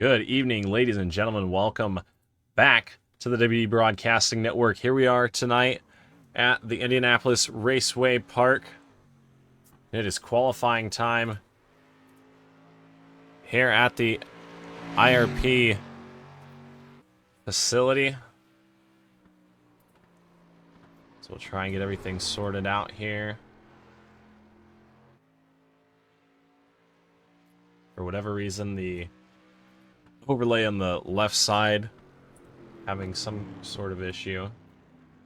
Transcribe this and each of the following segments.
Good evening, ladies and gentlemen. Welcome back to the WD Broadcasting Network. Here we are tonight at the Indianapolis Raceway Park. It is qualifying time here at the IRP facility. So we'll try and get everything sorted out here. For whatever reason, the overlay on the left side having some sort of issue.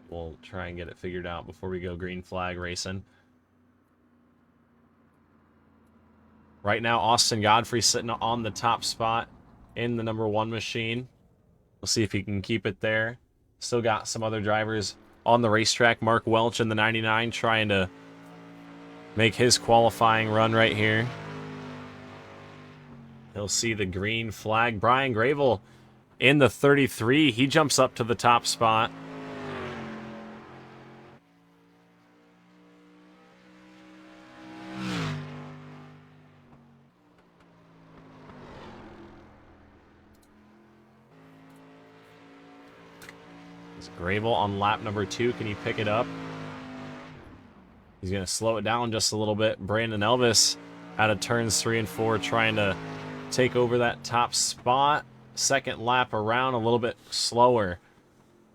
We'll try and get it figured out before we go green flag racing. Right now, Austin Godfrey sitting on the top spot in the number 1 machine. We'll see if he can keep it there. Still got some other drivers on the racetrack. Mark Welch in the 99 trying to make his qualifying run right here. He'll see the green flag. Brian Gravel in the 33. He jumps up to the top spot. It's Gravel on lap number 2. Can he pick it up? He's going to slow it down just a little bit. Brandon Elvis out of turns 3 and 4 trying to take over that top spot. Second lap around a little bit slower.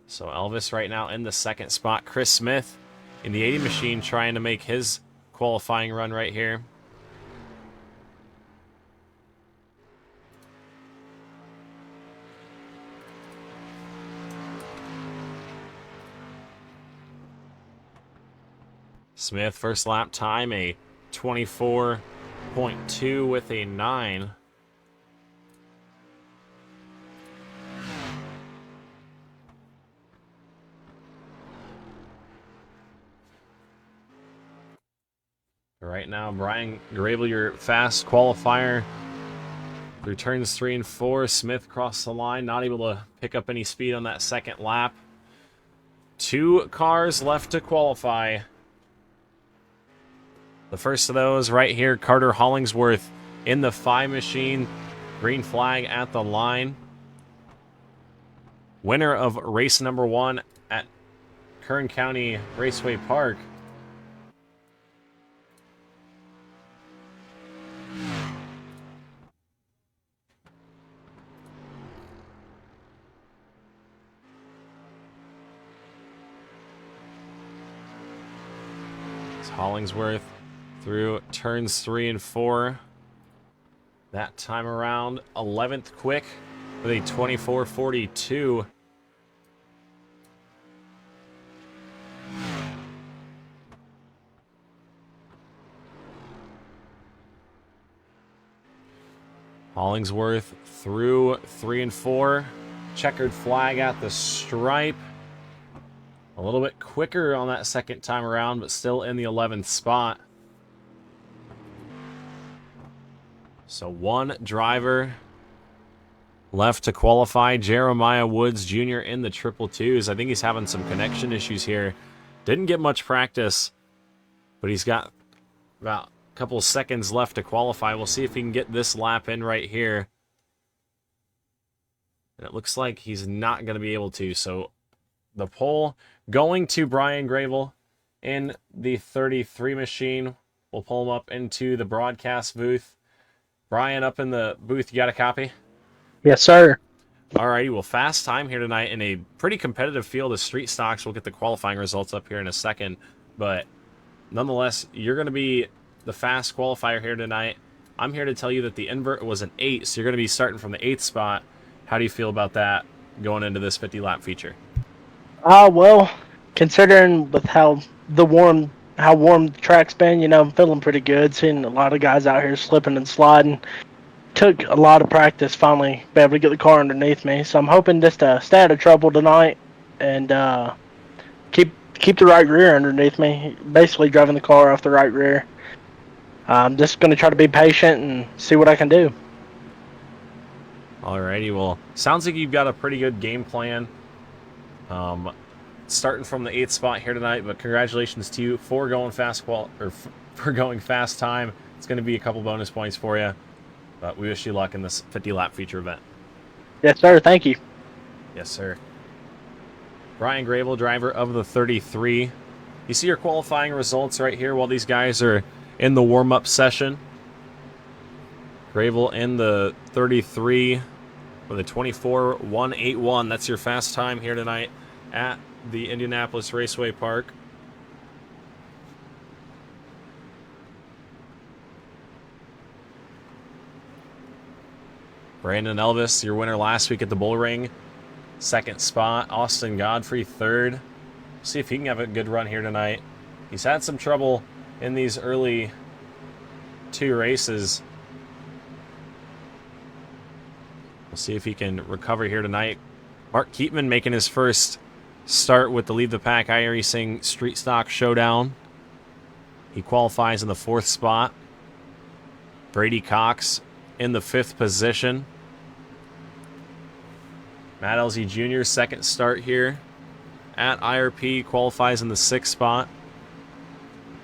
So Elvis right now in the second spot. Chris Smith in the 80 machine trying to make his qualifying run right here. Smith first lap time a 24.2 with a 9. Right now, Brian Gravel, your fast qualifier, through turns 3 and 4. Smith crossed the line, not able to pick up any speed on that second lap. 2 cars left to qualify. The first of those right here, Carter Hollingsworth in the 5 machine. Green flag at the line. Winner of race number 1 at Kern County Raceway Park. Hollingsworth through turns 3 and 4. That time around, 11th quick with a 24.42. Hollingsworth through 3 and 4. Checkered flag at the stripe. A little bit quicker on that second time around, but still in the 11th spot. So 1 driver left to qualify. Jeremiah Woods Jr. in the triple twos. I think he's having some connection issues here. Didn't get much practice, but he's got about a couple seconds left to qualify. We'll see if he can get this lap in right here. And it looks like he's not going to be able to, so the pole going to Brian Gravel in the 33 machine. We'll pull him up into the broadcast booth. Brian, up in the booth, you got a copy? Yes, sir. Alrighty, well, fast time here tonight in a pretty competitive field of street stocks. We'll get the qualifying results up here in a second, but nonetheless, you're going to be the fast qualifier here tonight. I'm here to tell you that the invert was an 8, so you're going to be starting from the 8th spot. How do you feel about that going into this 50-lap feature? Well, considering with how warm the track's been, I'm feeling pretty good. Seeing a lot of guys out here slipping and sliding. Took a lot of practice finally be able to get the car underneath me. So I'm hoping just to stay out of trouble tonight and keep the right rear underneath me. Basically driving the car off the right rear. I'm just going to try to be patient and see what I can do. Alrighty, well, sounds like you've got a pretty good game plan. Starting from the 8th spot here tonight, but congratulations to you for going fast for going fast time. It's going to be a couple bonus points for you. But we wish you luck in this 50-lap feature event. Yes, sir. Thank you. Yes, sir. Brian Grable, driver of the 33. You see your qualifying results right here while these guys are in the warm-up session. Grable in the 33 with a 24.181. That's your fast time here tonight at the Indianapolis Raceway Park. Brandon Elvis, your winner last week at the Bull Ring, second spot. Austin Godfrey, third. See if he can have a good run here tonight. He's had some trouble in these early 2 races. We'll see if he can recover here tonight. Mark Keatman making his first start with the Lead the Pack iRacing Street Stock Showdown. He qualifies in the 4th spot. Brady Cox in the 5th position. Matt LZ Jr. second start here at IRP, qualifies in the 6th spot.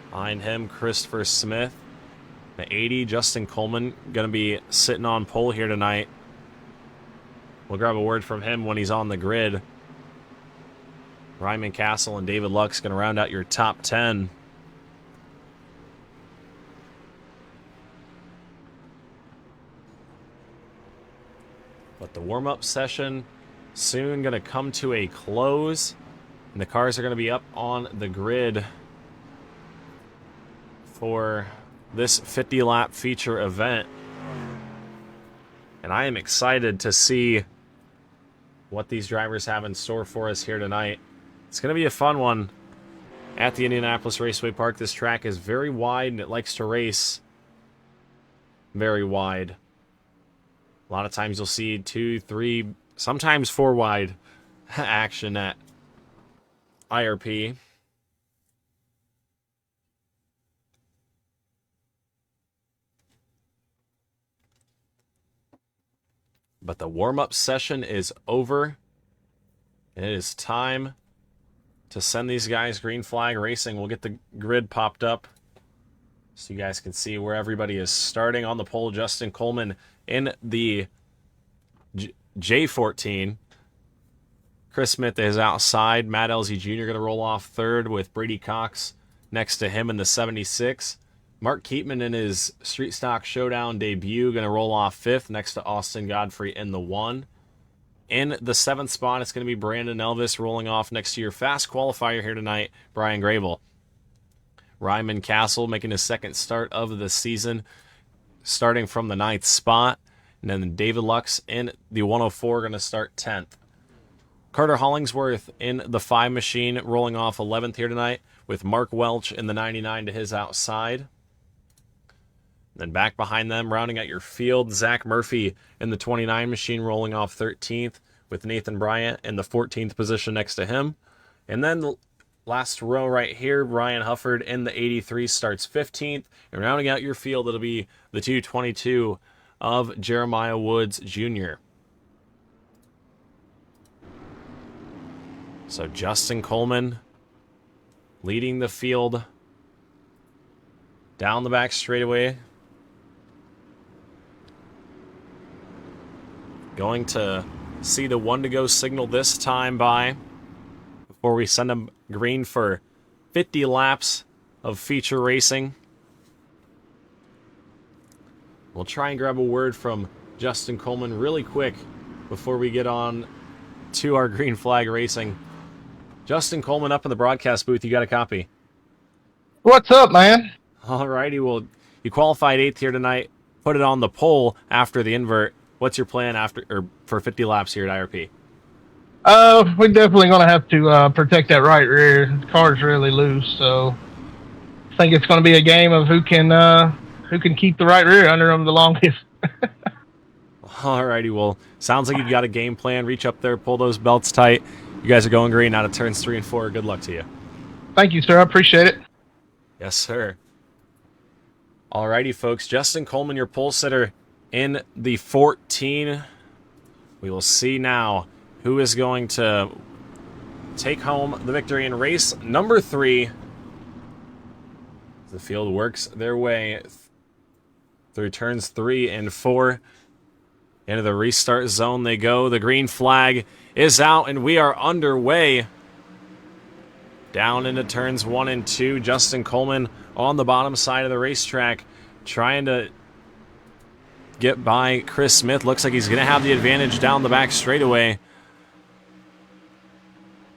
Behind him, Christopher Smith. The 80, Justin Coleman, going to be sitting on pole here tonight. We'll grab a word from him when he's on the grid. Ryman Castle and David Luck's going to round out your top 10. But the warm-up session soon going to come to a close. And the cars are going to be up on the grid for this 50-lap feature event. And I am excited to see what these drivers have in store for us here tonight. It's going to be a fun one at the Indianapolis Raceway Park. This track is very wide and it likes to race very wide. A lot of times you'll see 2, 3, sometimes 4 wide action at IRP. But the warm-up session is over. And it is time to send these guys green flag racing. We'll get the grid popped up so you guys can see where everybody is starting. On the pole, Justin Coleman in the J14. Chris Smith is outside. Matt LZ Jr. going to roll off third with Brady Cox next to him in the 76. Mark Keatman in his Street Stock Showdown debut going to roll off fifth next to Austin Godfrey in the 1. In the 7th spot, it's going to be Brandon Elvis rolling off next to your fast qualifier here tonight, Brian Grable. Ryman Castle making his second start of the season, starting from the 9th spot. And then David Lux in the 104 going to start 10th. Carter Hollingsworth in the 5 machine rolling off 11th here tonight with Mark Welch in the 99 to his outside. Then back behind them, rounding out your field, Zach Murphy in the 29 machine rolling off 13th with Nathan Bryant in the 14th position next to him. And then the last row right here, Brian Hufford in the 83 starts 15th. And rounding out your field, it'll be the 222 of Jeremiah Woods Jr. So Justin Coleman leading the field down the back straightaway. Going to see the 1-to-go signal this time by before we send him green for 50 laps of feature racing. We'll try and grab a word from Justin Coleman really quick before we get on to our green flag racing. Justin Coleman up in the broadcast booth. You got a copy? What's up, man? Alrighty, well, you qualified 8th here tonight. Put it on the pole after the invert. What's your plan for 50 laps here at IRP? We're definitely going to have to protect that right rear. The car's really loose, so I think it's going to be a game of who can keep the right rear under them the longest. Alrighty, well, sounds like you've got a game plan. Reach up there, pull those belts tight. You guys are going green out of turns 3 and 4. Good luck to you. Thank you, sir. I appreciate it. Yes, sir. Alrighty, folks. Justin Coleman, your pole sitter in the 14. We will see now who is going to take home the victory in race number 3. The field works their way Through turns 3 and 4. Into the restart zone they go. The green flag is out, and we are underway. Down into turns 1 and 2. Justin Coleman on the bottom side of the racetrack, trying to get by Chris Smith. Looks like he's going to have the advantage down the back straightaway.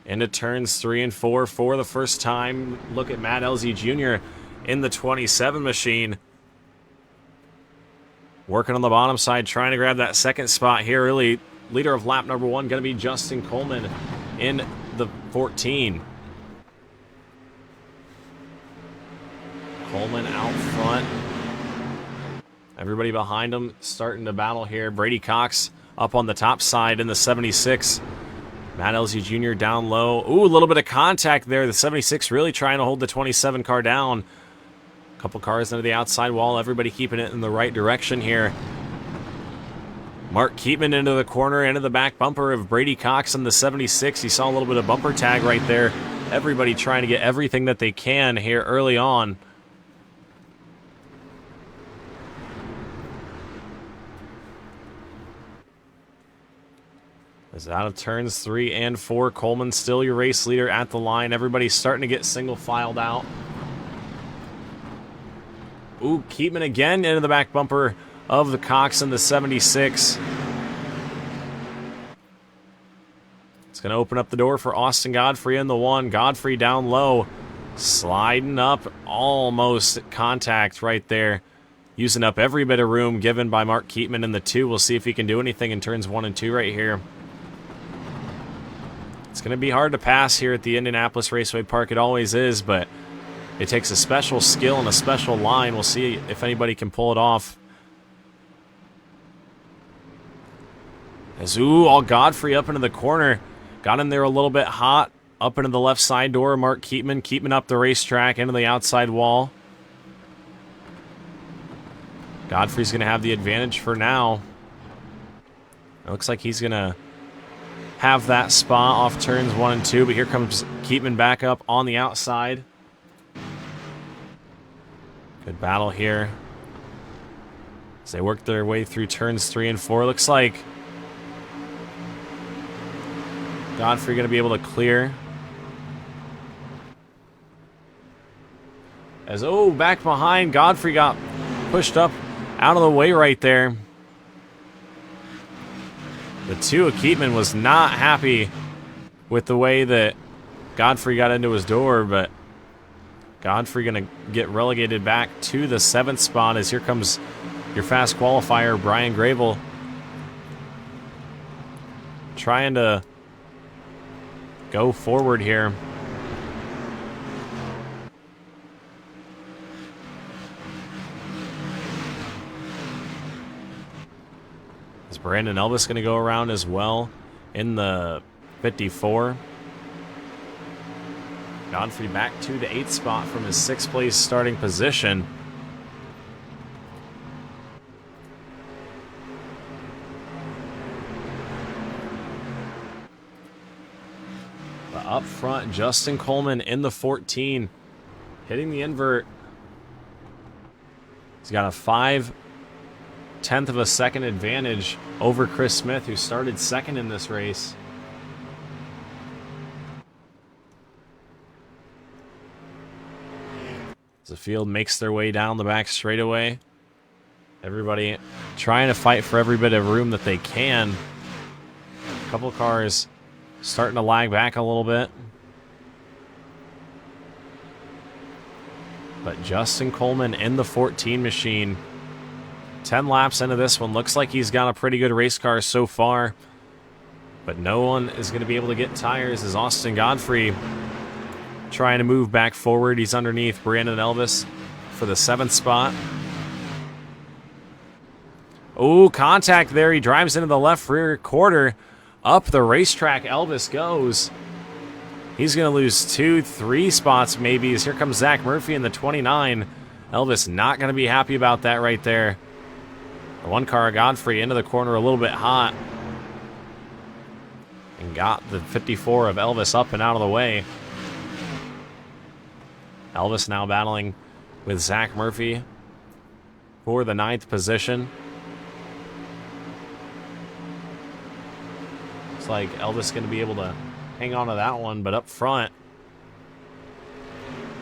Into turns 3 and 4 for the first time. Look at Matt Elzy Jr. in the 27 machine. Working on the bottom side, trying to grab that second spot here early. Leader of lap number 1 going to be Justin Coleman in the 14. Coleman out front. Everybody behind him starting to battle here. Brady Cox up on the top side in the 76. Matt Elzy Jr. down low. Ooh, a little bit of contact there. The 76 really trying to hold the 27 car down. A couple cars into the outside wall. Everybody keeping it in the right direction here. Mark Keatman into the corner, into the back bumper of Brady Cox in the 76. You saw a little bit of bumper tag right there. Everybody trying to get everything that they can here early on. As out of turns 3 and 4, Coleman still your race leader at the line. Everybody's starting to get single filed out. Ooh, Keatman again into the back bumper of the Cox in the 76. It's going to open up the door for Austin Godfrey in the 1. Godfrey down low, sliding up, almost contact right there. Using up every bit of room given by Mark Keatman in the 2. We'll see if he can do anything in turns 1 and 2 right here. It's going to be hard to pass here at the Indianapolis Raceway Park. It always is, but it takes a special skill and a special line. We'll see if anybody can pull it off. As, all Godfrey up into the corner. Got in there a little bit hot. Up into the left side door. Mark Keatman keeping up the racetrack into the outside wall. Godfrey's going to have the advantage for now. It looks like he's going to have that spot off turns 1 and 2, but here comes Keatman back up on the outside. Good battle here as they work their way through turns 3 and 4. Looks like Godfrey going to be able to clear. As, back behind, Godfrey got pushed up out of the way right there. The 2 of Keatman was not happy with the way that Godfrey got into his door, but Godfrey going to get relegated back to the 7th spot as here comes your fast qualifier, Brian Gravel. Trying to go forward here. Is Brandon Elvis going to go around as well in the 54? Godfrey back to the 8th spot from his 6th place starting position. But up front, Justin Coleman in the 14, hitting the invert. He's got a 5/10 of a second advantage over Chris Smith, who started 2nd in this race. As the field makes their way down the back straightaway, everybody trying to fight for every bit of room that they can. A couple cars starting to lag back a little bit. But Justin Coleman in the 14 machine. 10 laps into this one. Looks like he's got a pretty good race car so far. But no one is going to be able to get tires as Austin Godfrey trying to move back forward. He's underneath Brandon Elvis for the 7th spot. Contact there. He drives into the left rear quarter. Up the racetrack Elvis goes. He's going to lose 2-3 spots maybe as here comes Zach Murphy in the 29. Elvis not going to be happy about that right there. The 1 car Godfrey into the corner a little bit hot. And got the 54 of Elvis up and out of the way. Elvis now battling with Zach Murphy for the 9th position. Looks like Elvis going to be able to hang on to that one, but up front,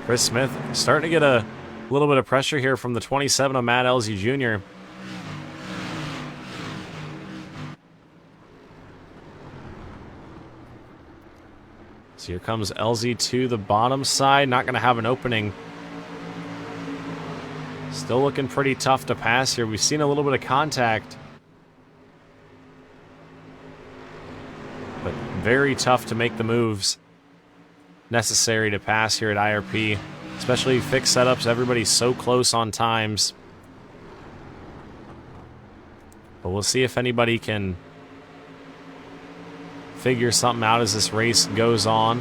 Chris Smith starting to get a little bit of pressure here from the 27 of Matt Elzy Jr. So here comes Elzy to the bottom side. Not going to have an opening. Still looking pretty tough to pass here. We've seen a little bit of contact, but very tough to make the moves necessary to pass here at IRP. Especially fixed setups. Everybody's so close on times. But we'll see if anybody can figure something out as this race goes on.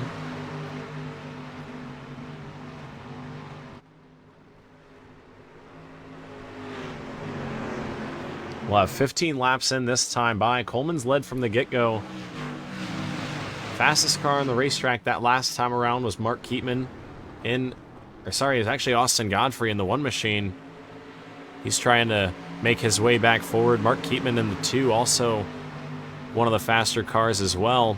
We'll have 15 laps in this time by. Coleman's led from the get-go. Fastest car on the racetrack that last time around was Mark Keatman it was actually Austin Godfrey in the 1 machine. He's trying to make his way back forward. Mark Keatman in the 2, also one of the faster cars as well.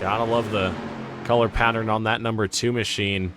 Gotta love the color pattern on that number 2 machine.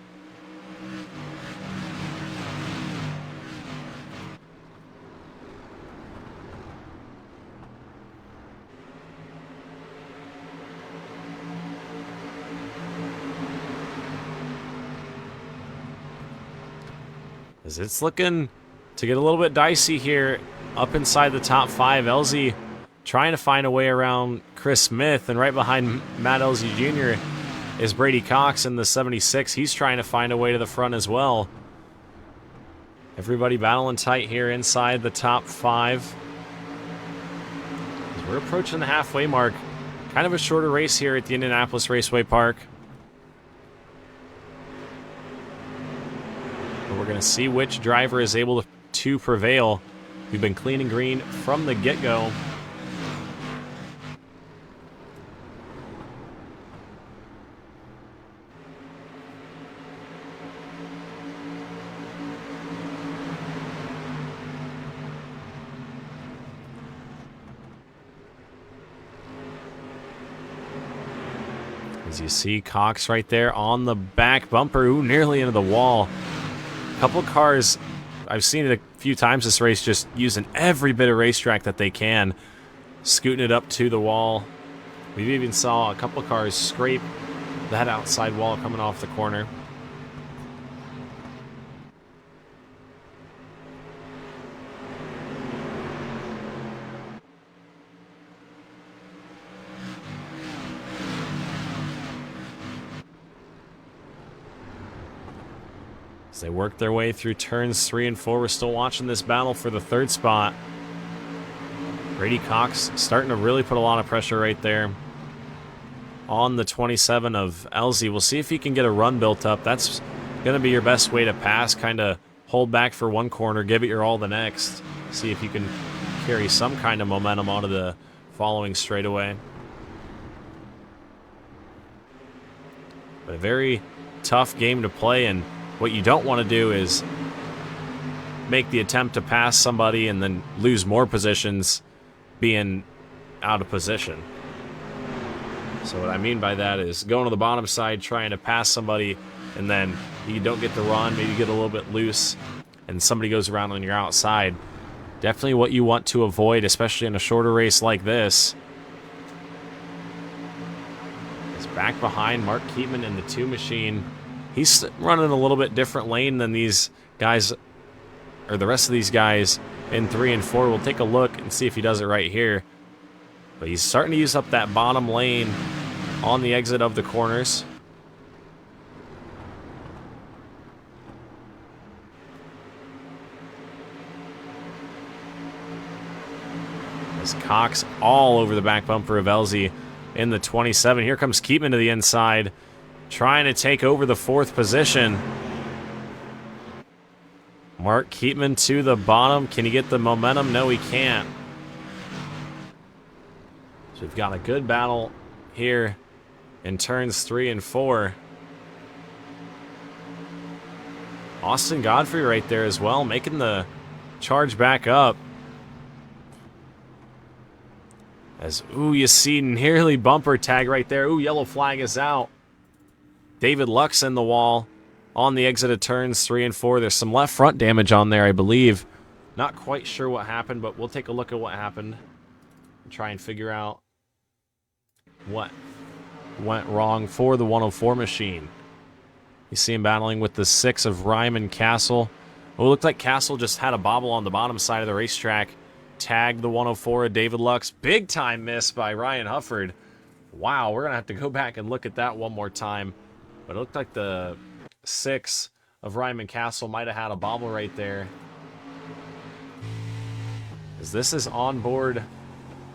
As it's looking to get a little bit dicey here up inside the top 5. Elzy trying to find a way around Chris Smith, and right behind Matt Elzy Jr. is Brady Cox in the 76. He's trying to find a way to the front as well. Everybody battling tight here inside the top 5. As we're approaching the halfway mark. Kind of a shorter race here at the Indianapolis Raceway Park. We're going to see which driver is able to prevail. We've been clean and green from the get-go. As you see Cox right there on the back bumper. Ooh, nearly into the wall. Couple cars, I've seen it a few times this race, just using every bit of racetrack that they can, scooting it up to the wall. We even saw a couple cars scrape that outside wall coming off the corner. As they work their way through turns 3 and 4, we're still watching this battle for the 3rd spot. Brady Cox starting to really put a lot of pressure right there on the 27 of Elzy. We'll see if he can get a run built up. That's going to be your best way to pass. Kind of hold back for one corner, give it your all the next. See if you can carry some kind of momentum onto the following straightaway. But a very tough game to play, and what you don't want to do is make the attempt to pass somebody and then lose more positions being out of position. So what I mean by that is going to the bottom side, trying to pass somebody, and then you don't get the run, maybe you get a little bit loose, and somebody goes around on your outside. Definitely what you want to avoid, especially in a shorter race like this. It's back behind Mark Keatman in the 2 machine. He's running a little bit different lane than these guys, or the rest of these guys in 3 and 4. We'll take a look and see if he does it right here. But he's starting to use up that bottom lane on the exit of the corners. As Cox all over the back bumper of Elzy in the 27. Here comes Keatman to the inside, trying to take over the 4th position. Mark Keatman to the bottom. Can he get the momentum? No, he can't. So we've got a good battle here in turns 3 and 4. Austin Godfrey right there as well, making the charge back up. As, ooh, you see nearly bumper tag right there. Ooh, yellow flag is out. David Lux in the wall on the exit of turns 3 and 4. There's some left front damage on there, I believe. Not quite sure what happened, but we'll take a look at what happened and try and figure out what went wrong for the 104 machine. You see him battling with the 6 of Ryman Castle. Oh, it looked like Castle just had a bobble on the bottom side of the racetrack. Tagged the 104 of David Lux. Big time miss by Ryan Hufford. Wow, we're going to have to go back and look at that one more time. But it looked like the 6 of Ryman Castle might have had a bobble right there. As this is on board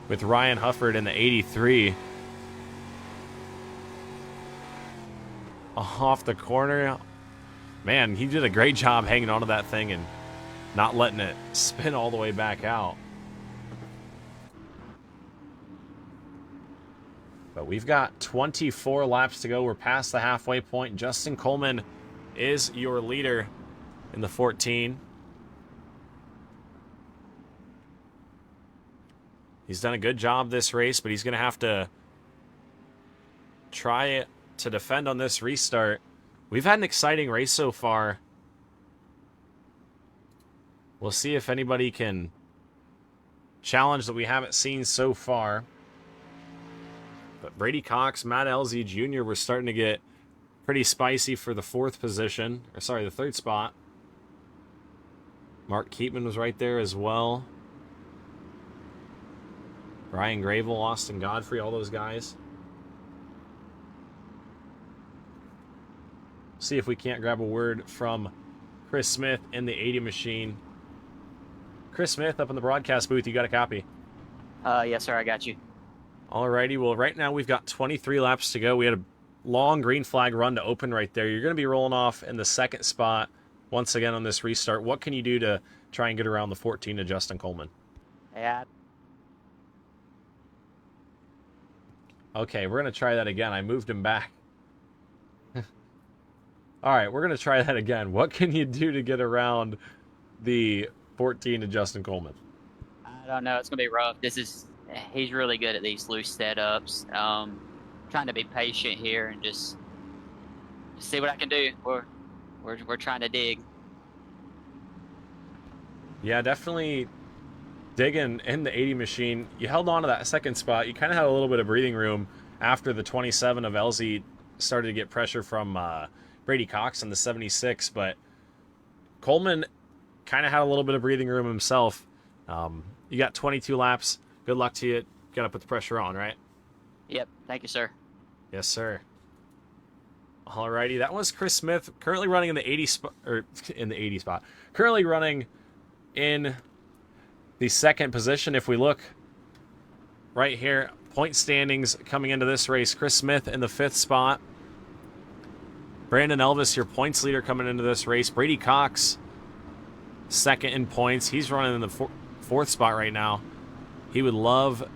with Ryan Hufford in the 83. Off the corner. Man, he did a great job hanging onto that thing and not letting it spin all the way back out. But we've got 24 laps to go. We're past the halfway point. Justin Coleman is your leader in the 14. He's done a good job this race, but he's going to have to try to defend on this restart. We've had an exciting race so far. We'll see if anybody can challenge that we haven't seen so far. But Brady Cox, Matt Elzy Jr. were starting to get pretty spicy for the 4th position. Or sorry, the 3rd spot. Mark Keatman was right there as well. Ryan Gravel, Austin Godfrey, all those guys. See if we can't grab a word from Chris Smith in the 80 machine. Chris Smith up in the broadcast booth, you got a copy? Yes, sir, I got you. Alrighty, well, right now we've got 23 laps to go. We had a long green flag run to open right there. You're going to be rolling off in the 2nd spot once again on this restart. What can you do to try and get around the 14 to Justin Coleman? Yeah. Okay, we're going to try that again. I moved him back. All right, we're going to try that again. What can you do to get around the 14 to Justin Coleman? I don't know. It's going to be rough. He's really good at these loose setups. Trying to be patient here and just see what I can do. We're trying to dig. Yeah, definitely digging in the 80 machine. You held on to that 2nd spot. You kind of had a little bit of breathing room after the 27 of Elzy started to get pressure from Brady Cox in the 76, but Coleman kind of had a little bit of breathing room himself. You got 22 laps. Good luck to you. Got to put the pressure on, right? Yep. Thank you, sir. Yes, sir. Alrighty, that was Chris Smith, currently running in the 80 spot, or in the 80 spot. Currently running in the 2nd position. If we look right here, point standings coming into this race, Chris Smith in the 5th spot. Brandon Elvis, your points leader coming into this race. Brady Cox, 2nd in points. He's running in the 4th spot right now. He would love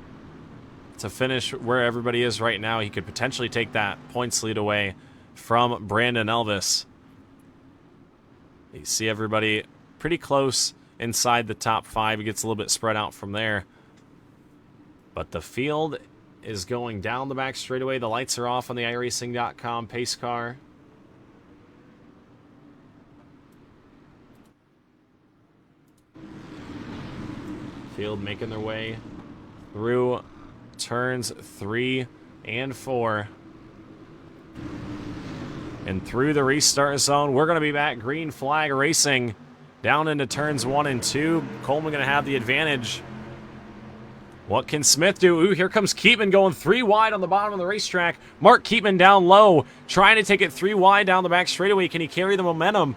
to finish where everybody is right now. He could potentially take that points lead away from Brandon Elvis. You see everybody pretty close inside the top 5. It gets a little bit spread out from there. But the field is going down the back straightaway. The lights are off on the iRacing.com pace car. Field making their way through turns 3 and 4. And through the restart zone, we're going to be back. Green flag racing down into turns 1 and 2. Coleman going to have the advantage. What can Smith do? Ooh, here comes Keatman going 3 wide on the bottom of the racetrack. Mark Keatman down low, trying to take it 3 wide down the back straightaway. Can he carry the momentum?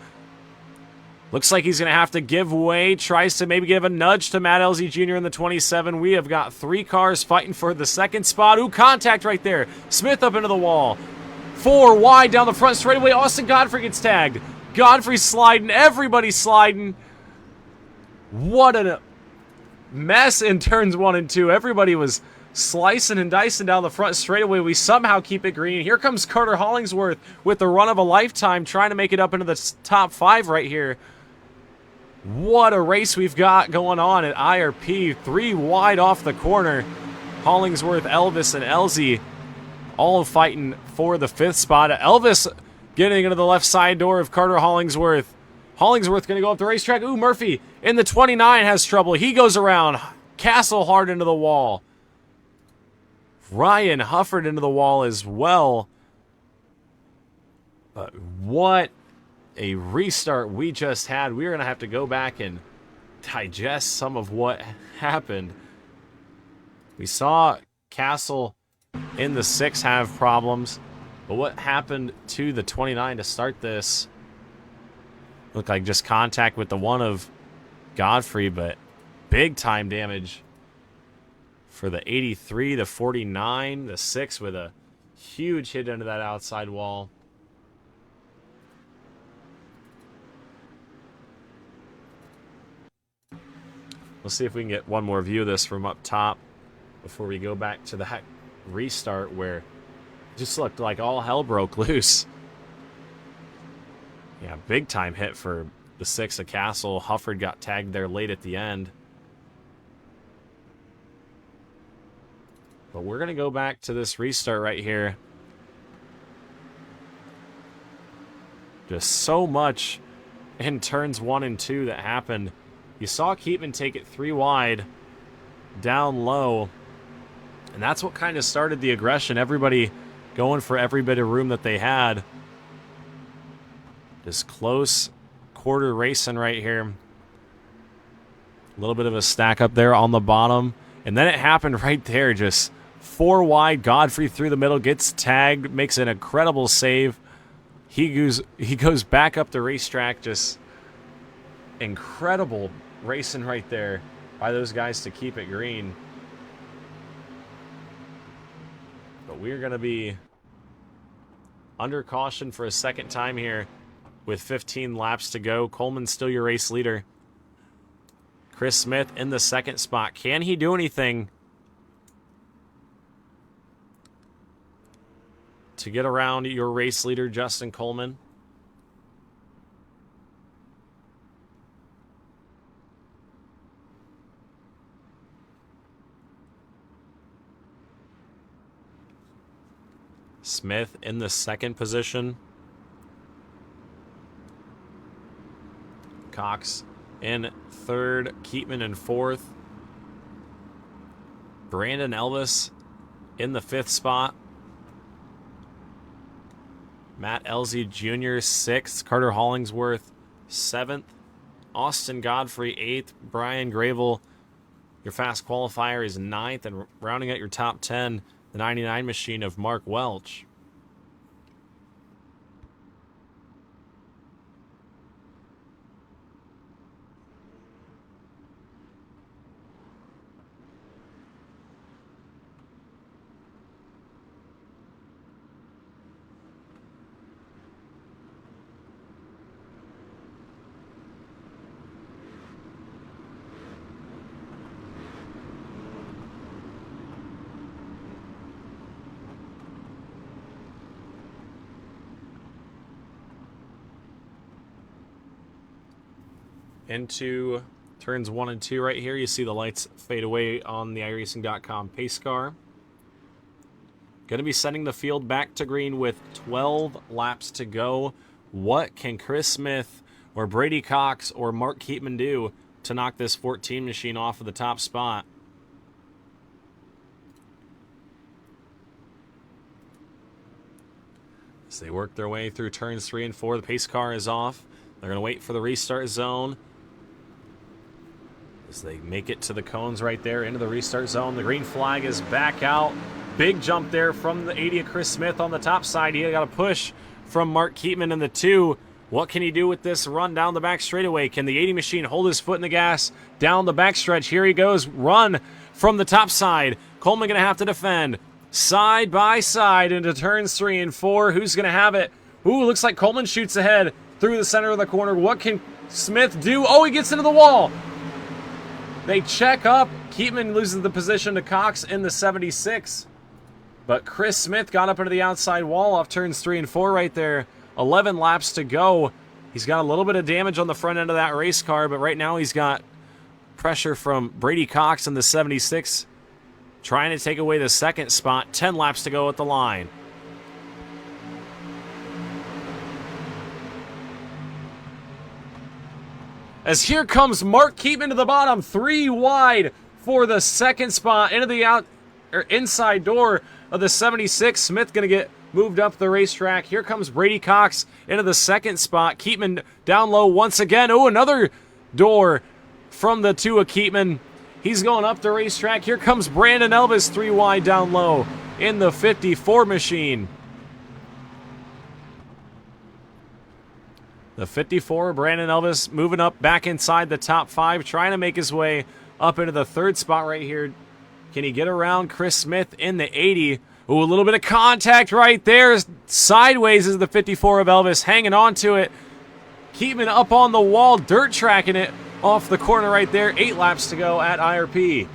Looks like he's going to have to give way. Tries to maybe give a nudge to Matt Elzy Jr. in the 27. We have got 3 cars fighting for the 2nd spot. Ooh, contact right there. Smith up into the wall. 4 wide down the front straightaway. Austin Godfrey gets tagged. Godfrey's sliding. Everybody's sliding. What a mess in turns 1 and 2. Everybody was slicing and dicing down the front straightaway. We somehow keep it green. Here comes Carter Hollingsworth with the run of a lifetime, trying to make it up into the top 5 right here. What a race we've got going on at IRP. 3 wide off the corner. Hollingsworth, Elvis, and Elsie all fighting for the 5th spot. Elvis getting into the left side door of Carter Hollingsworth. Hollingsworth going to go up the racetrack. Ooh, Murphy in the 29 has trouble. He goes around. Castle hard into the wall. Ryan Hufford into the wall as well. But what a restart we just had. We're going to have to go back and digest some of what happened. We saw Castle in the 6 have problems. But what happened to the 29 to start this? Looked like just contact with the 1 of Godfrey, but big time damage for the 83, the 49, the 6 with a huge hit into that outside wall. We'll see if we can get one more view of this from up top before we go back to that restart where it just looked like all hell broke loose. Yeah, big time hit for the 6 of Castle. Hufford got tagged there late at the end. But we're going to go back to this restart right here. Just so much in turns 1 and 2 that happened. You saw Keatman take it 3 wide, down low. And that's what kind of started the aggression. Everybody going for every bit of room that they had. Just close quarter racing right here. A little bit of a stack up there on the bottom. And then it happened right there. Just 4 wide. Godfrey through the middle. Gets tagged. Makes an incredible save. He goes back up the racetrack. Just incredible racing right there by those guys to keep it green. But we're going to be under caution for a second time here. With 15 laps to go, Coleman's still your race leader. Chris Smith in the 2nd spot. Can he do anything to get around your race leader, Justin Coleman? Smith in the 2nd position. Cox in 3rd, Keatman in 4th. Brandon Elvis in the 5th spot. Matt Elsie Jr. 6th. Carter Hollingsworth 7th. Austin Godfrey 8th. Brian Gravel, your fast qualifier, is 9th. And rounding out your top 10, the 99 machine of Mark Welch. Into turns 1 and 2 right here. You see the lights fade away on the iRacing.com pace car. Going to be sending the field back to green with 12 laps to go. What can Chris Smith or Brady Cox or Mark Keatman do to knock this 14 machine off of the top spot? As they work their way through turns 3 and 4, the pace car is off. They're going to wait for the restart zone. As they make it to the cones right there into the restart zone. The green flag is back out. Big jump there from the 80 of Chris Smith on the top side. He got a push from Mark Keatman in the 2. What can he do with this run down the back straightaway? Can the 80 machine hold his foot in the gas down the backstretch? Here he goes. Run from the top side. Coleman going to have to defend. Side by side into turns 3 and 4. Who's going to have it? Ooh, looks like Coleman shoots ahead through the center of the corner. What can Smith do? Oh, he gets into the wall. They check up Keatman loses the position to Cox in the 76. But Chris Smith got up into the outside wall off turns 3 and 4 right there. 11 laps to go. He's got a little bit of damage on the front end of that race car, but right now he's got pressure from Brady Cox in the 76, trying to take away the second spot. 10 laps to go at the line. As here comes Mark Keatman to the bottom, 3 wide for the second spot into the inside door of the 76. Smith going to get moved up the racetrack. Here comes Brady Cox into the second spot. Keatman down low once again. Oh, another door from the 2 of Keatman. He's going up the racetrack. Here comes Brandon Elvis, 3 wide down low in the 54 machine. The 54, Brandon Elvis moving up back inside the top 5, trying to make his way up into the third spot right here. Can he get around Chris Smith in the 80? Ooh, a little bit of contact right there. Sideways is the 54 of Elvis, hanging on to it. Keatman up on the wall, dirt tracking it off the corner right there. 8 laps to go at IRP.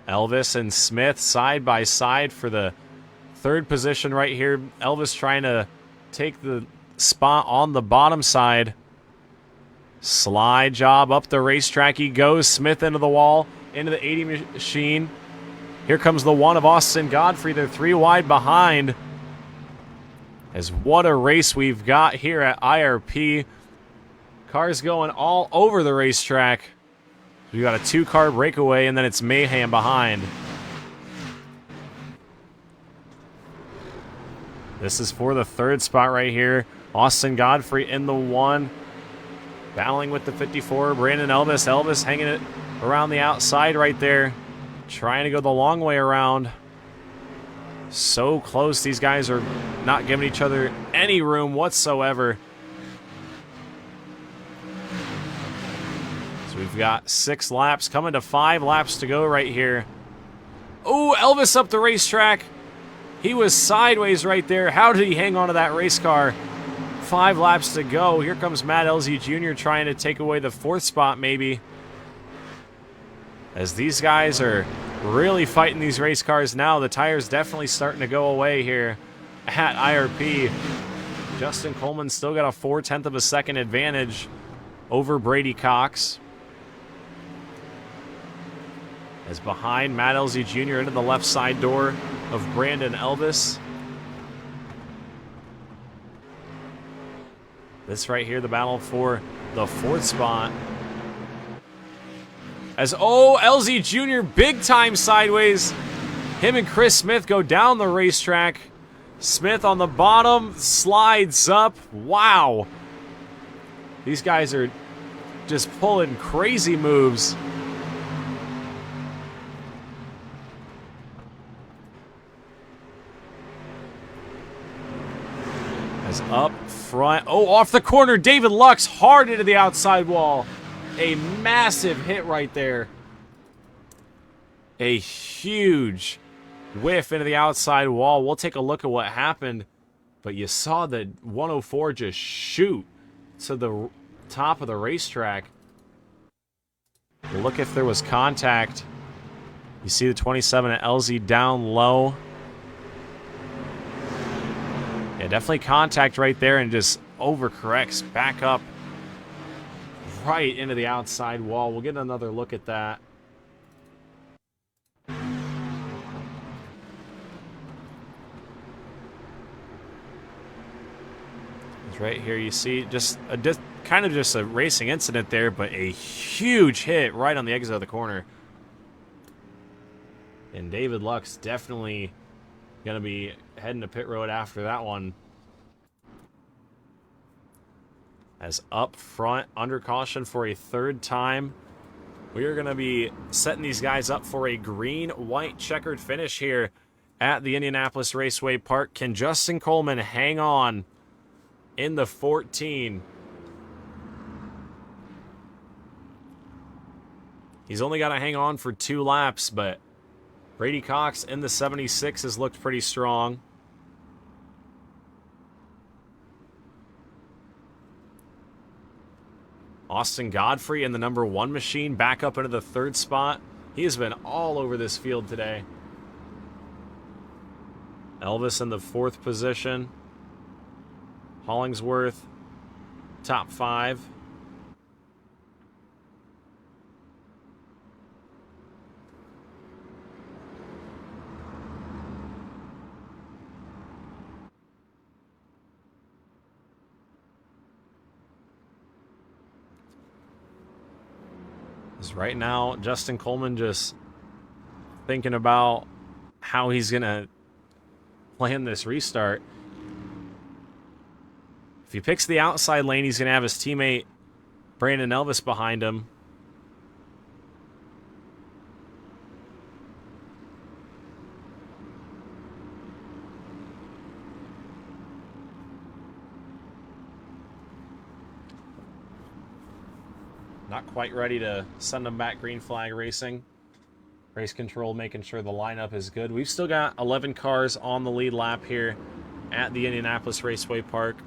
Elvis and Smith side by side for the third position right here. Elvis trying to take the spot on the bottom side. Slide job up the racetrack he goes. Smith into the wall, into the 80 machine. Here comes the 1 of Austin Godfrey. They're 3 wide behind. As what a race we've got here at IRP. Cars going all over the racetrack. We got a 2-car breakaway, and then it's mayhem behind. This is for the third spot right here. Austin Godfrey in the 1. Battling with the 54. Brandon Elvis. Elvis hanging it around the outside right there. Trying to go the long way around. So close. These guys are not giving each other any room whatsoever. So we've got 6 laps. Coming to 5 laps to go right here. Oh, Elvis up the racetrack. He was sideways right there. How did he hang on to that race car? 5 laps to go. Here comes Matt Elzy Jr. trying to take away the 4th spot maybe. As these guys are really fighting these race cars now. The tires definitely starting to go away here at IRP. Justin Coleman still got a 4/10 of a second advantage over Brady Cox. As behind Matt Elzy Jr. into the left side door of Brandon Elvis. This right here, the battle for the 4th spot. As, oh, LZ Jr. big time sideways. Him and Chris Smith go down the racetrack. Smith on the bottom, slides up. Wow. These guys are just pulling crazy moves. As up front, oh, off the corner, David Lux hard into the outside wall. A massive hit right there. A huge whiff into the outside wall. We'll take a look at what happened. But you saw the 104 just shoot to the top of the racetrack. We'll look if there was contact. You see the 27 at LZ down low. Yeah, definitely contact right there and just overcorrects back up right into the outside wall. We'll get another look at that. It's right here. You see just kind of just a racing incident there, but a huge hit right on the exit of the corner. And David Lux definitely going to be heading to pit road after that one. As up front, under caution for a 3rd time. We are going to be setting these guys up for a green-white checkered finish here at the Indianapolis Raceway Park. Can Justin Coleman hang on in the 14? He's only got to hang on for 2 laps, but Brady Cox in the 76 has looked pretty strong. Austin Godfrey in the number 1 machine, back up into the 3rd spot. He has been all over this field today. Elvis in the 4th position. Hollingsworth, top 5. Right now, Justin Coleman just thinking about how he's going to plan this restart. If he picks the outside lane, he's going to have his teammate Brandon Elvis behind him. Not quite ready to send them back green flag racing. Race control making sure the lineup is good. We've still got 11 cars on the lead lap here at the Indianapolis Raceway Park.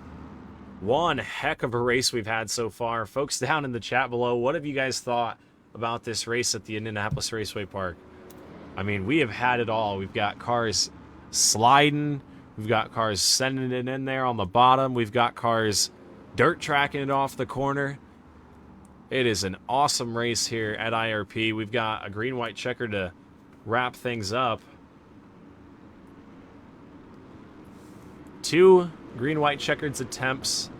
One heck of a race we've had so far. Folks down in the chat below, what have you guys thought about this race at the Indianapolis Raceway Park? I mean, we have had it all. We've got cars sliding. We've got cars sending it in there on the bottom. We've got cars dirt tracking it off the corner. It is an awesome race here at IRP. We've got a green-white checker to wrap things up. Two green-white checkered attempts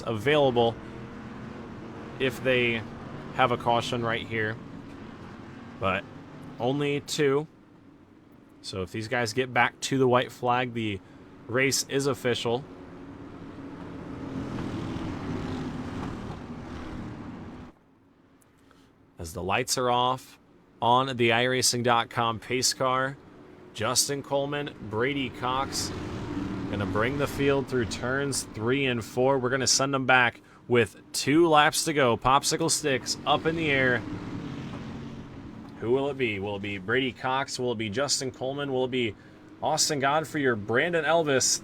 available if they have a caution right here. But only 2. So if these guys get back to the white flag, the race is official. As the lights are off on the iRacing.com pace car, Justin Coleman, Brady Cox, going to bring the field through turns 3 and 4. We're going to send them back with 2 laps to go. Popsicle sticks up in the air. Who will it be? Will it be Brady Cox? Will it be Justin Coleman? Will it be Austin Godfrey or Brandon Elvis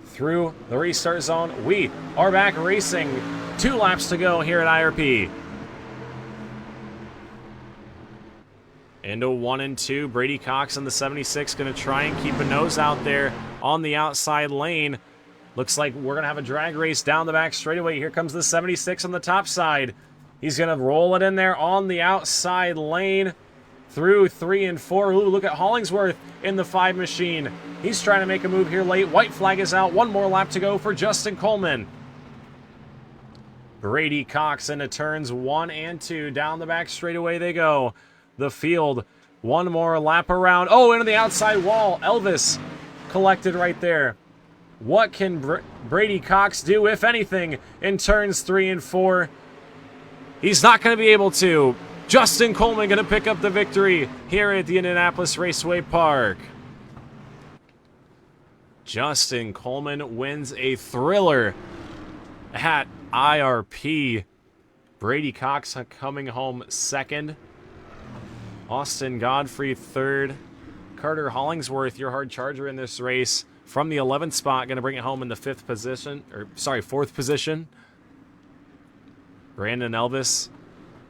through the restart zone? We are back racing. 2 laps to go here at IRP. Into 1 and 2. Brady Cox in the 76 going to try and keep a nose out there on the outside lane. Looks like we're going to have a drag race down the back straightaway. Here comes the 76 on the top side. He's going to roll it in there on the outside lane through 3 and 4. Ooh, look at Hollingsworth in the 5 machine. He's trying to make a move here late. White flag is out. 1 more lap to go for Justin Coleman. Brady Cox into turns 1 and 2. Down the back straightaway they go. The field, 1 more lap around. Oh, into the outside wall. Elvis collected right there. What can Brady Cox do, if anything, in turns 3 and 4? He's not going to be able to. Justin Coleman going to pick up the victory here at the Indianapolis Raceway Park. Justin Coleman wins a thriller at IRP. Brady Cox coming home 2nd. Austin Godfrey 3rd. Carter Hollingsworth, your hard charger in this race, from the 11th spot, going to bring it home in the 4th position. Brandon Elvis,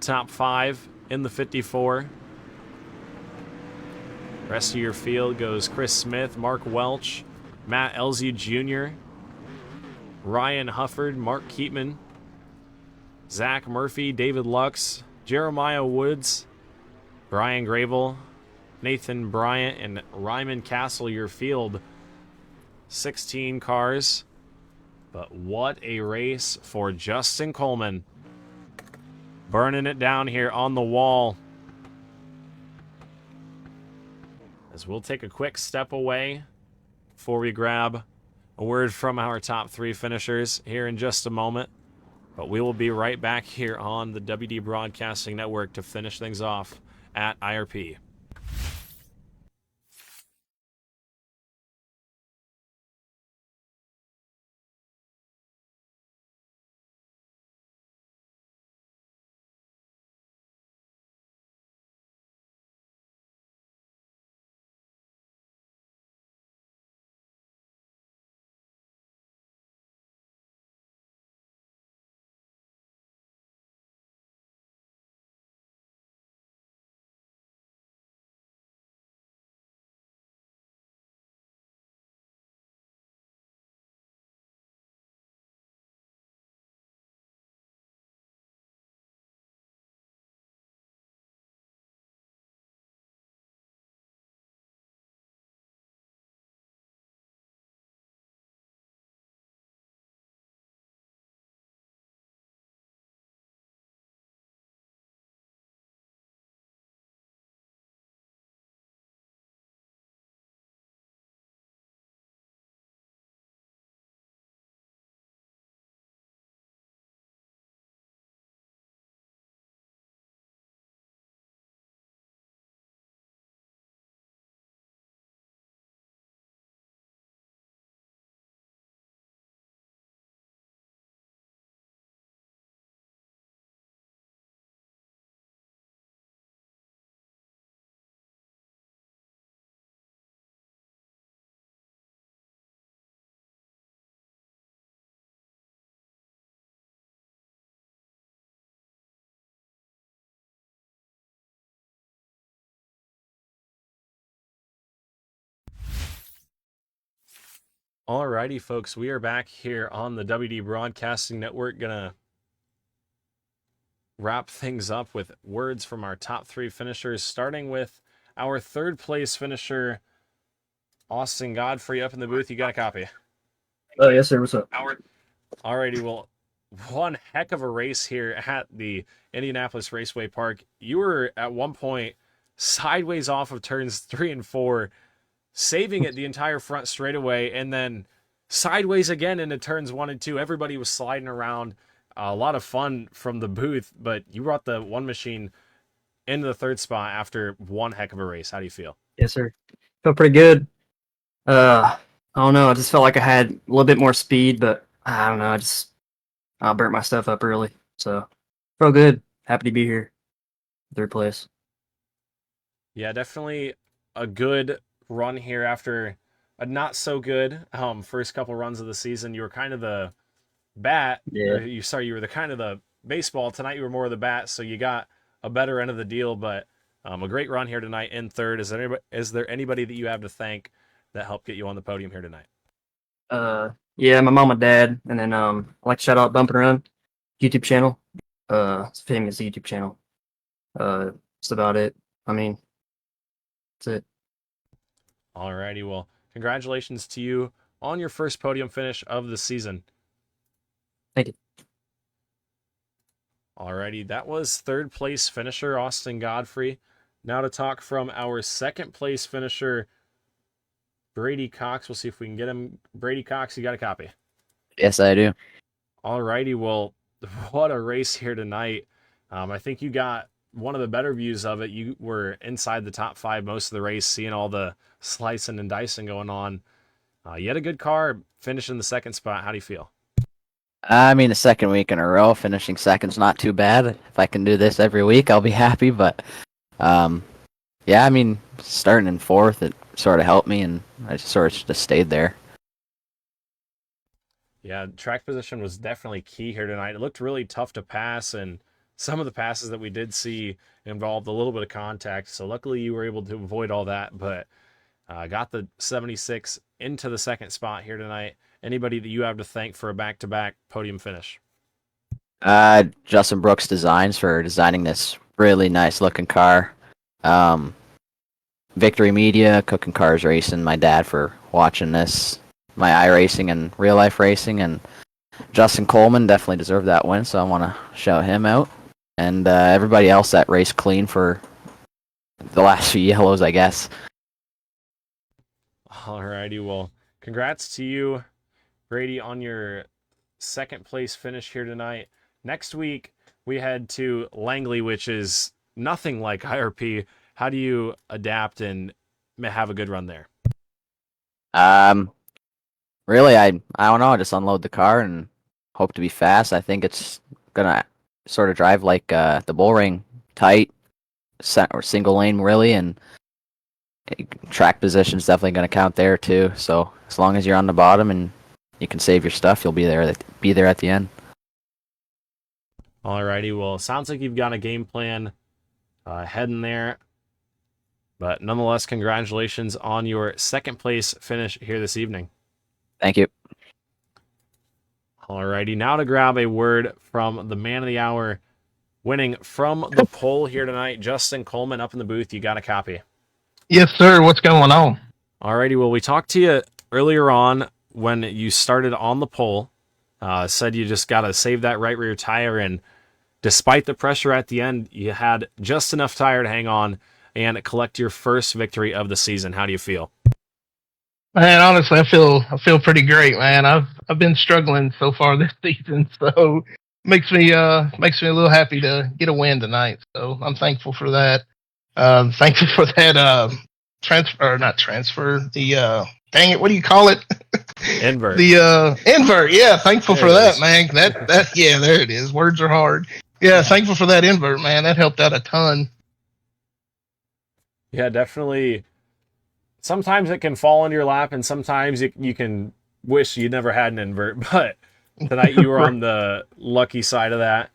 top 5 in the 54. Rest of your field goes Chris Smith, Mark Welch, Matt Elsie Jr., Ryan Hufford, Mark Keatman, Zach Murphy, David Lux, Jeremiah Woods, Brian Gravel, Nathan Bryant, and Ryman Castle, your field. 16 cars. But what a race for Justin Coleman. Burning it down here on the wall. As we'll take a quick step away before we grab a word from our top 3 finishers here in just a moment. But we will be right back here on the WD Broadcasting Network to finish things off at IRP. Alrighty, folks, we are back here on the WD Broadcasting Network. Gonna wrap things up with words from our top 3 finishers, starting with our 3rd place finisher, Austin Godfrey, up in the booth. You got a copy? Oh, yes, sir. What's up? Alrighty, well, one heck of a race here at the Indianapolis Raceway Park. You were at one point sideways off of turns 3 and 4, saving it the entire front straightaway, and then sideways again into turns 1 and 2. Everybody was sliding around. A lot of fun from the booth, but you brought the one machine into the 3rd spot after one heck of a race. How do you feel? Yes, sir. Felt pretty good. I don't know. I just felt like I had a little bit more speed, but I don't know. I burnt my stuff up early, so felt good. Happy to be here. 3rd place. Yeah, definitely a good run here after a not so good first couple runs of the season. You were kind of the bat. Yeah. You were the kind of the baseball. Tonight you were more of the bat, so you got a better end of the deal, but a great run here tonight in 3rd. Is there anybody that you have to thank that helped get you on the podium here tonight? Yeah, my mom and dad, and then I like to shout out Bump and Run YouTube channel. It's a famous YouTube channel. That's about it. I mean, that's it. Alrighty, well, congratulations to you on your first podium finish of the season. Thank you. Alrighty, that was 3rd place finisher Austin Godfrey. Now to talk from our 2nd place finisher, Brady Cox. We'll see if we can get him. Brady Cox, you got a copy? Yes, I do. Alrighty, well, what a race here tonight. I think you got one of the better views of it. You were inside the top 5 most of the race, seeing all the slicing and dicing going on. You had a good car, finishing the 2nd spot. How do you feel? I mean, the 2nd week in a row, finishing 2nd's not too bad. If I can do this every week, I'll be happy. But, yeah, I mean, starting in 4th, it sort of helped me, and I sort of just stayed there. Yeah, track position was definitely key here tonight. It looked really tough to pass, and some of the passes that we did see involved a little bit of contact. So luckily you were able to avoid all that, but got the 76 into the 2nd spot here tonight. Anybody that you have to thank for a back-to-back podium finish? Justin Brooks Designs for designing this really nice looking car. Victory Media, Cooking Cars Racing, my dad for watching this, my iRacing and real life racing, and Justin Coleman definitely deserved that win, so I want to shout him out. And everybody else that raced clean for the last few yellows, I guess. Alrighty, well, congrats to you, Brady, on your 2nd place finish here tonight. Next week, we head to Langley, which is nothing like IRP. How do you adapt and have a good run there? Really, I don't know. I just unload the car and hope to be fast. I think it's gonna sort of drive like the bull ring, tight, or single lane really, and track position is definitely gonna count there too. So as long as you're on the bottom and you can save your stuff, you'll be there at the end. Alrighty, well, sounds like you've got a game plan heading there. But nonetheless, congratulations on your 2nd place finish here this evening. Thank you. Alrighty, now to grab a word from the man of the hour, winning from the poll here tonight, Justin Coleman, up in the booth. You got a copy? Yes, sir. What's going on? Alrighty, well, we talked to you earlier on when you started on the pole. Said you just got to save that right rear tire, and despite the pressure at the end, you had just enough tire to hang on and collect your first victory of the season. How do you feel? Man, honestly, I feel pretty great, man. I've been struggling so far this season, so makes me a little happy to get a win tonight. So I'm thankful for that. Thankful for that not transfer. The dang it, what do you call it? Invert. The invert. Yeah, thankful There for it that, is. man. That yeah, there it is. Words are hard. Yeah, thankful for that invert, man. That helped out a ton. Yeah, definitely. Sometimes it can fall into your lap, and sometimes you can wish you never had an invert. But tonight you were on the lucky side of that.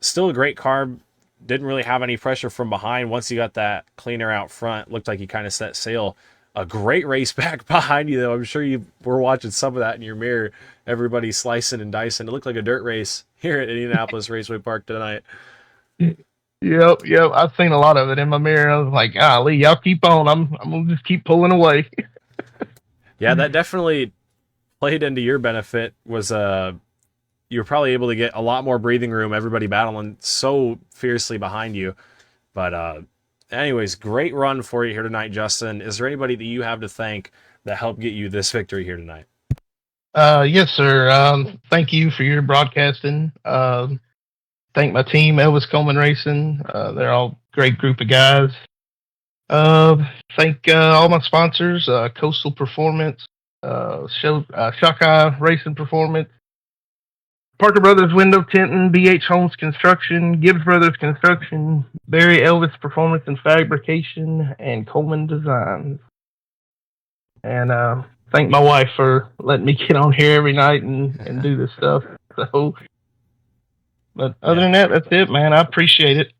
Still a great car. Didn't really have any pressure from behind. Once you got that cleaner out front, looked like you kind of set sail a great race back behind you, though. I'm sure you were watching some of that in your mirror. Everybody slicing and dicing. It looked like a dirt race here at Indianapolis Raceway Park tonight. Yep. I've seen a lot of it in my mirror. I was like, golly, y'all keep on. I'm gonna just keep pulling away. Yeah, that definitely played into your benefit. Was you were probably able to get a lot more breathing room. Everybody battling so fiercely behind you. But anyways, great run for you here tonight, Justin. Is there anybody that you have to thank that helped get you this victory here tonight? Yes, sir. Thank you for your broadcasting. Thank my team, Elvis Coleman Racing. They're all great group of guys. Thank all my sponsors, Coastal Performance, Shockeye Racing Performance, Parker Brothers Window Tinting, BH Homes Construction, Gibbs Brothers Construction, Barry Elvis Performance and Fabrication, and Coleman Designs. And thank my wife for letting me get on here every night and do this stuff. So, but other than that, that's it, man. I appreciate it.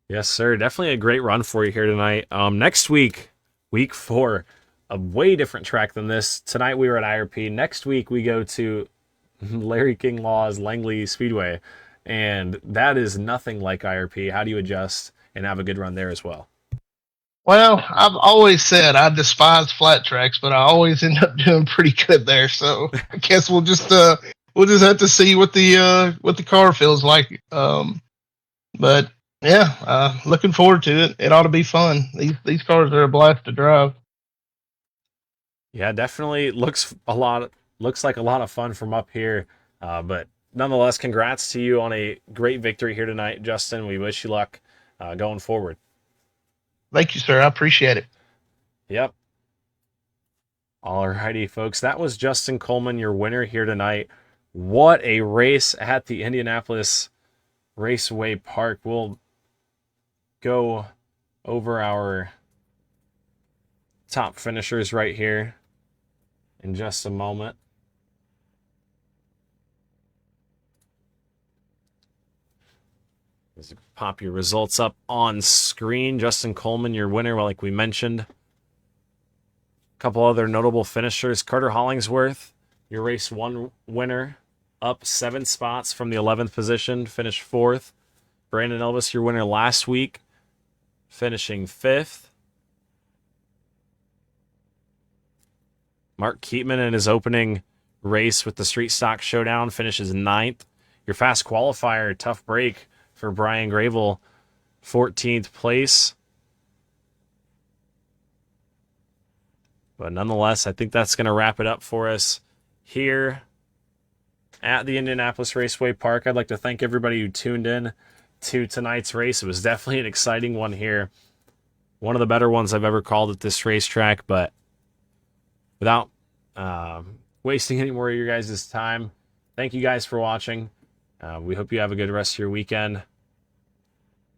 Yes, sir. Definitely a great run for you here tonight. Next week, week 4, a way different track than this. Tonight we were at IRP. Next week we go to Larry King Law's Langley Speedway, and that is nothing like IRP. How do you adjust and have a good run there as well? Well, I've always said I despise flat tracks, but I always end up doing pretty good there. So I guess we'll just have to see what the car feels like. But yeah, looking forward to it. It ought to be fun. These cars are a blast to drive. Yeah, definitely looks like a lot of fun from up here. But nonetheless, congrats to you on a great victory here tonight, Justin. We wish you luck going forward. Thank you, sir. I appreciate it. Yep. Alrighty, folks. That was Justin Coleman, your winner here tonight. What a race at the Indianapolis Raceway Park. We'll go over our top finishers right here in just a moment. Just pop your results up on screen. Justin Coleman, your winner, like we mentioned. A couple other notable finishers. Carter Hollingsworth, your race 1 winner, up 7 spots from the 11th position, finished 4th. Brandon Elvis, your winner last week, finishing 5th. Mark Keatman in his opening race with the Street Stock Showdown finishes 9th. Your fast qualifier, tough break for Brian Gravel, 14th place. But nonetheless, I think that's going to wrap it up for us here at the Indianapolis Raceway Park. I'd like to thank everybody who tuned in to tonight's race. It was definitely an exciting one here. One of the better ones I've ever called at this racetrack, but without wasting any more of your guys' time, thank you guys for watching. We hope you have a good rest of your weekend.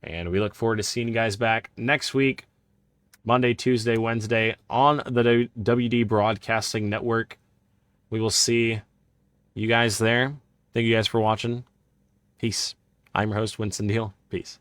And we look forward to seeing you guys back next week, Monday, Tuesday, Wednesday, on the WD Broadcasting Network. We will see you guys there. Thank you guys for watching. Peace. I'm your host, Winston Deal. Peace.